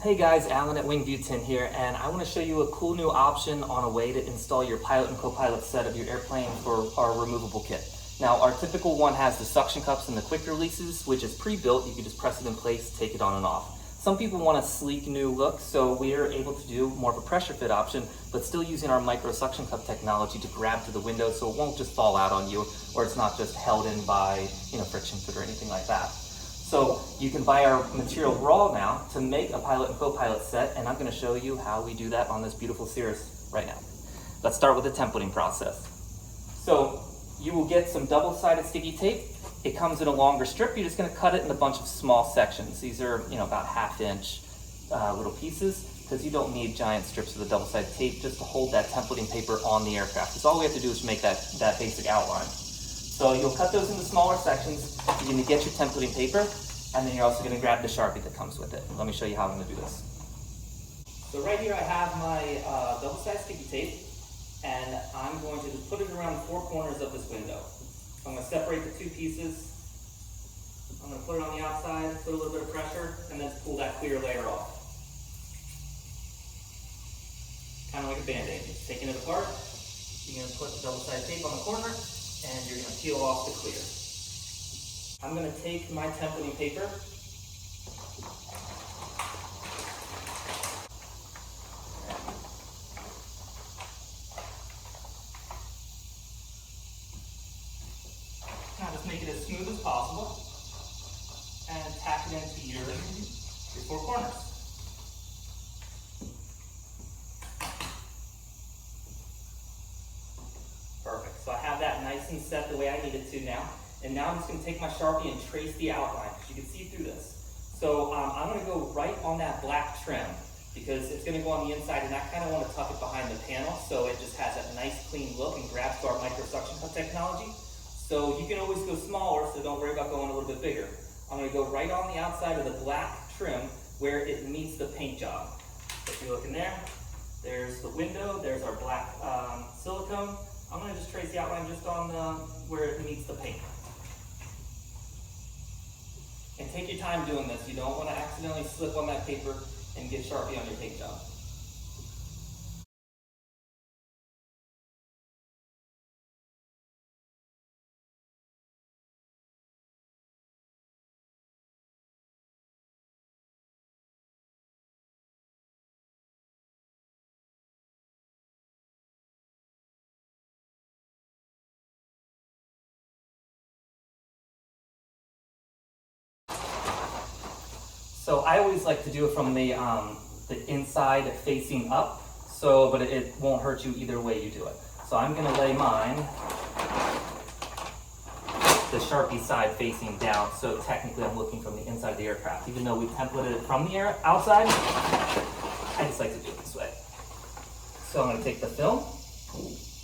Hey guys, Alan at Window Tint here, and I want to show you a cool new option on a way to install your pilot and copilot set of your airplane for our removable kit. Now, our typical one has the suction cups and the quick releases, which is pre-built. You can just press it in place, take it on and off. Some people want a sleek new look, so we are able to do more of a pressure fit option, but still using our micro suction cup technology to grab to the window so it won't just fall out on you, or it's not just held in by friction fit or anything like that. So you can buy our material raw now to make a pilot and co-pilot set, and I'm going to show you how we do that on this beautiful Cirrus right now. Let's start with the templating process. So you will get some double-sided sticky tape. It comes in a longer strip. You're just going to cut it in a bunch of small sections. These are about half-inch little pieces, because you don't need giant strips of the double-sided tape just to hold that templating paper on the aircraft. Because all we have to do is make that basic outline. So you'll cut those into smaller sections. You're going to get your templating paper, and then you're also going to grab the Sharpie that comes with it. Let me show you how I'm going to do this. So right here I have my double-sided sticky tape, and I'm going to just put it around the four corners of this window. I'm going to separate the two pieces. I'm going to put it on the outside, put a little bit of pressure, and then pull that clear layer off. Kind of like a Band-Aid. Just taking it apart, you're going to put the double-sided tape on the corner, and you're going to peel off the clear. I'm going to take my templating paper now just make it as smooth as possible and tack it into your four corners. Perfect. So I have that nice and set the way I need it to now. And now I'm just going to take my Sharpie and trace the outline, because you can see through this. So I'm going to go right on that black trim, because it's going to go on the inside, and I kind of want to tuck it behind the panel so it just has that nice clean look and grabs to our micro suction cup technology. So you can always go smaller, so don't worry about going a little bit bigger. I'm going to go right on the outside of the black trim where it meets the paint job. So if you're looking there, there's the window, there's our black silicone. I'm going to just trace the outline just on where it meets the paint. And take your time doing this. You don't want to accidentally slip on that paper and get Sharpie on your paint job. So I always like to do it from the inside facing up, but it won't hurt you either way you do it. So I'm going to lay mine, the Sharpie side facing down, so technically I'm looking from the inside of the aircraft. Even though we templated it from the outside, I just like to do it this way. So I'm going to take the film,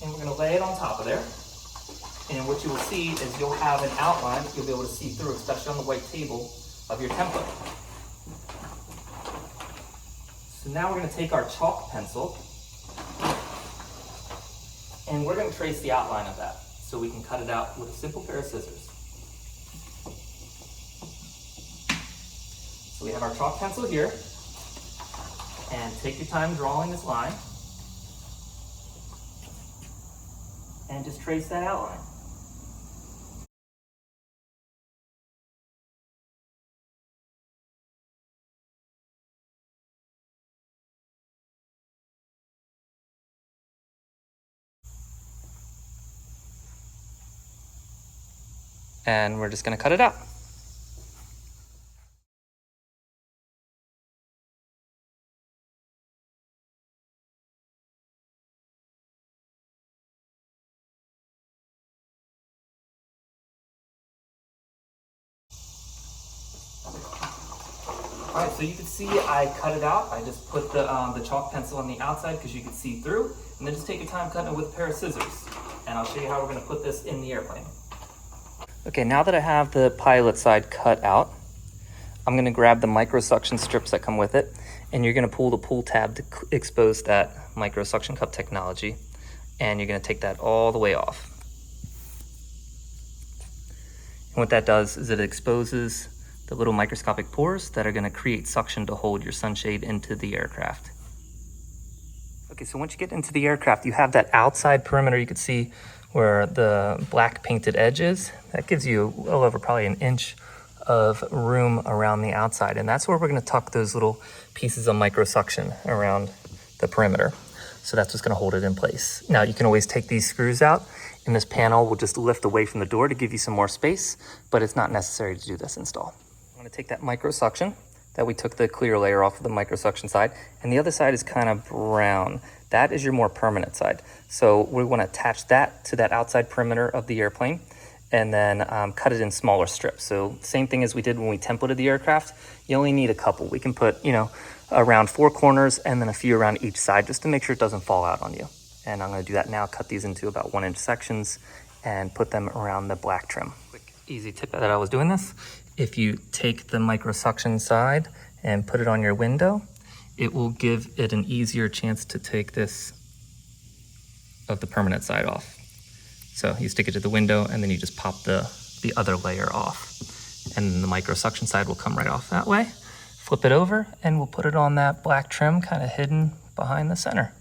and we're going to lay it on top of there. And what you will see is you'll have an outline you'll be able to see through, especially on the white table of your template. So now we're going to take our chalk pencil, and we're going to trace the outline of that so we can cut it out with a simple pair of scissors. So we have our chalk pencil here, and take your time drawing this line, and just trace that outline. And we're just going to cut it out. All right, so you can see I cut it out. I just put the chalk pencil on the outside because you can see through, and then just take your time cutting it with a pair of scissors. And I'll show you how we're going to put this in the airplane. Okay, now that I have the pilot side cut out, I'm going to grab the micro suction strips that come with it, and you're going to pull the pull tab to expose that micro suction cup technology, and you're going to take that all the way off. And what that does is it exposes the little microscopic pores that are going to create suction to hold your sunshade into the aircraft. Okay, so once you get into the aircraft, you have that outside perimeter. You can see where the black painted edge is. That gives you well over probably an inch of room around the outside, and that's where we're going to tuck those little pieces of microsuction around the perimeter. So that's what's going to hold it in place. Now you can always take these screws out, and this panel will just lift away from the door to give you some more space, but it's not necessary to do this install. I'm going to take that microsuction that we took the clear layer off of the microsuction side, and the other side is kind of brown. That is your more permanent side. So we want to attach that to that outside perimeter of the airplane, and then cut it in smaller strips. So same thing as we did when we templated the aircraft. You only need a couple. We can put, around 4 corners and then a few around each side just to make sure it doesn't fall out on you. And I'm going to do that now, cut these into about 1-inch sections and put them around the black trim. Quick, easy tip that I was doing this. If you take the microsuction side and put it on your window, it will give it an easier chance to take this of the permanent side off. So you stick it to the window and then you just pop the other layer off. And then the microsuction side will come right off that way. Flip it over and we'll put it on that black trim kind of hidden behind the center.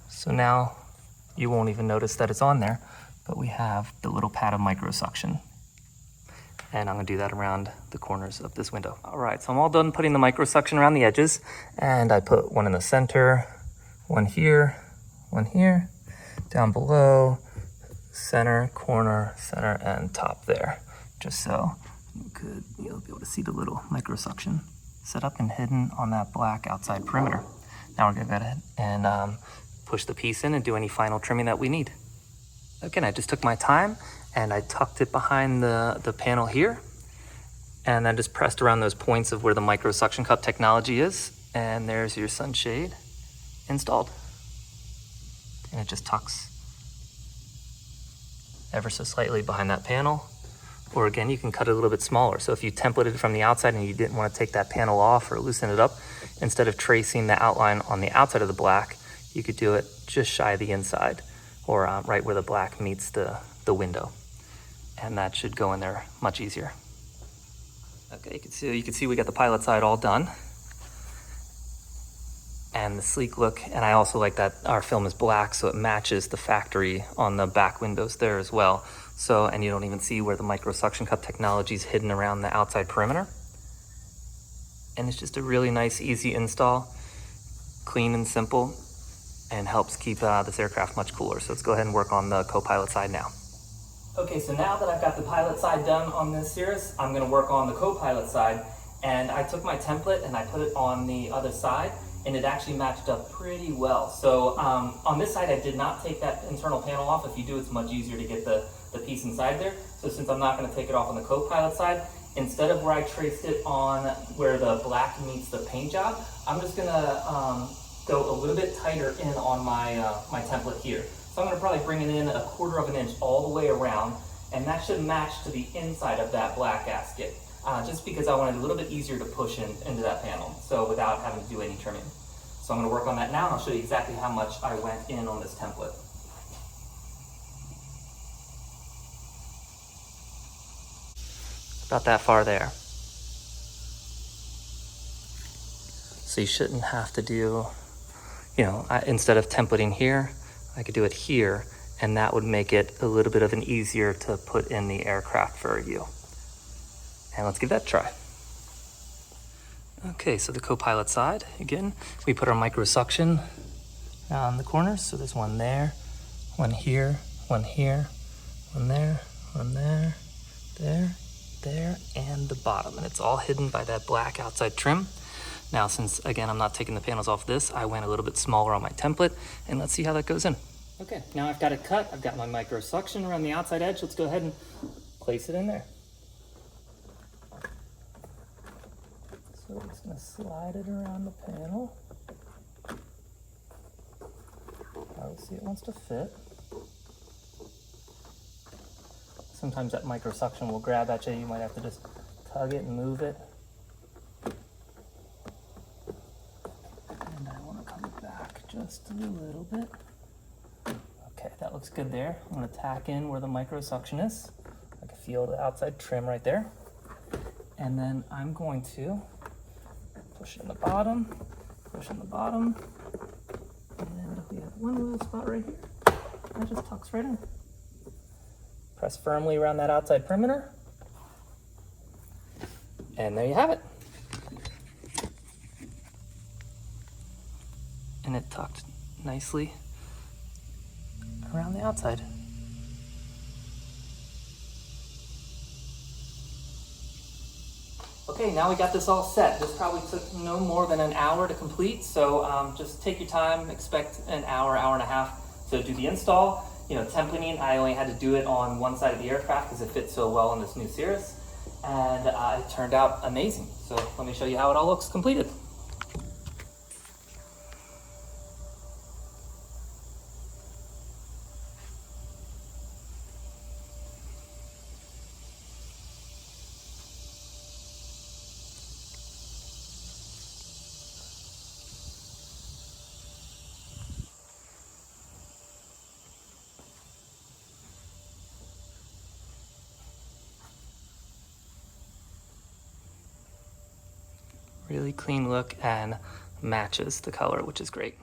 So now you won't even notice that it's on there, but we have the little pad of microsuction. And I'm gonna do that around the corners of this window. All right, so I'm all done putting the microsuction around the edges, and I put one in the center, one here, down below, center, corner, center, and top there. Just so you'll be able to see the little microsuction set up and hidden on that black outside perimeter. Now we're gonna go ahead and push the piece in and do any final trimming that we need. Again, I just took my time and I tucked it behind the panel here, and then just pressed around those points of where the microsuction cup technology is, and there's your sunshade installed. And it just tucks ever so slightly behind that panel. Or again, you can cut it a little bit smaller. So if you templated from the outside and you didn't want to take that panel off or loosen it up, instead of tracing the outline on the outside of the black, you could do it just shy of the inside, or right where the black meets the window. And that should go in there much easier. Okay, you can see we got the pilot side all done. And the sleek look, and I also like that our film is black so it matches the factory on the back windows there as well. So, and you don't even see where the microsuction cup technology is hidden around the outside perimeter. And it's just a really nice, easy install, clean and simple, and helps keep this aircraft much cooler. So let's go ahead and work on the co-pilot side now. Okay, so now that I've got the pilot side done on this Cirrus, I'm gonna work on the co-pilot side. And I took my template and I put it on the other side, and it actually matched up pretty well. So on this side, I did not take that internal panel off. If you do, it's much easier to get the piece inside there. So since I'm not gonna take it off on the co-pilot side, instead of where I traced it on where the black meets the paint job, I'm just gonna go a little bit tighter in on my template here. So I'm gonna probably bring it in 1/4 of an inch all the way around, and that should match to the inside of that black gasket. Just because I want it a little bit easier to push into that panel, so without having to do any trimming. So I'm gonna work on that now, and I'll show you exactly how much I went in on this template. About that far there. So you shouldn't have to do, instead of templating here, I could do it here, and that would make it a little bit of an easier to put in the aircraft for you. And let's give that a try. Okay, so the co-pilot side, again, we put our microsuction on the corners. So there's one there, one here, one here, one there, one there, there, and the bottom. And it's all hidden by that black outside trim. Now, since, again, I'm not taking the panels off this, I went a little bit smaller on my template, and let's see how that goes in. Okay, now I've got it cut. I've got my microsuction around the outside edge. Let's go ahead and place it in there. So we're just gonna slide it around the panel. Obviously it wants to fit. Sometimes that microsuction will grab at you. You might have to just tug it and move it. And I wanna come back just a little bit. Okay, that looks good there. I'm gonna tack in where the microsuction is. I can feel the outside trim right there. And then I'm going to push in the bottom, and we have one little spot right here. That just tucks right in. Press firmly around that outside perimeter. And there you have it. And it tucked nicely around the outside. Okay, now we got this all set. This probably took no more than an hour to complete, so just take your time, expect an hour, hour and a half to do the install. You know, templating, I only had to do it on one side of the aircraft because it fits so well in this new Cirrus, and it turned out amazing. So let me show you how it all looks completed. Really clean look and matches the color, which is great.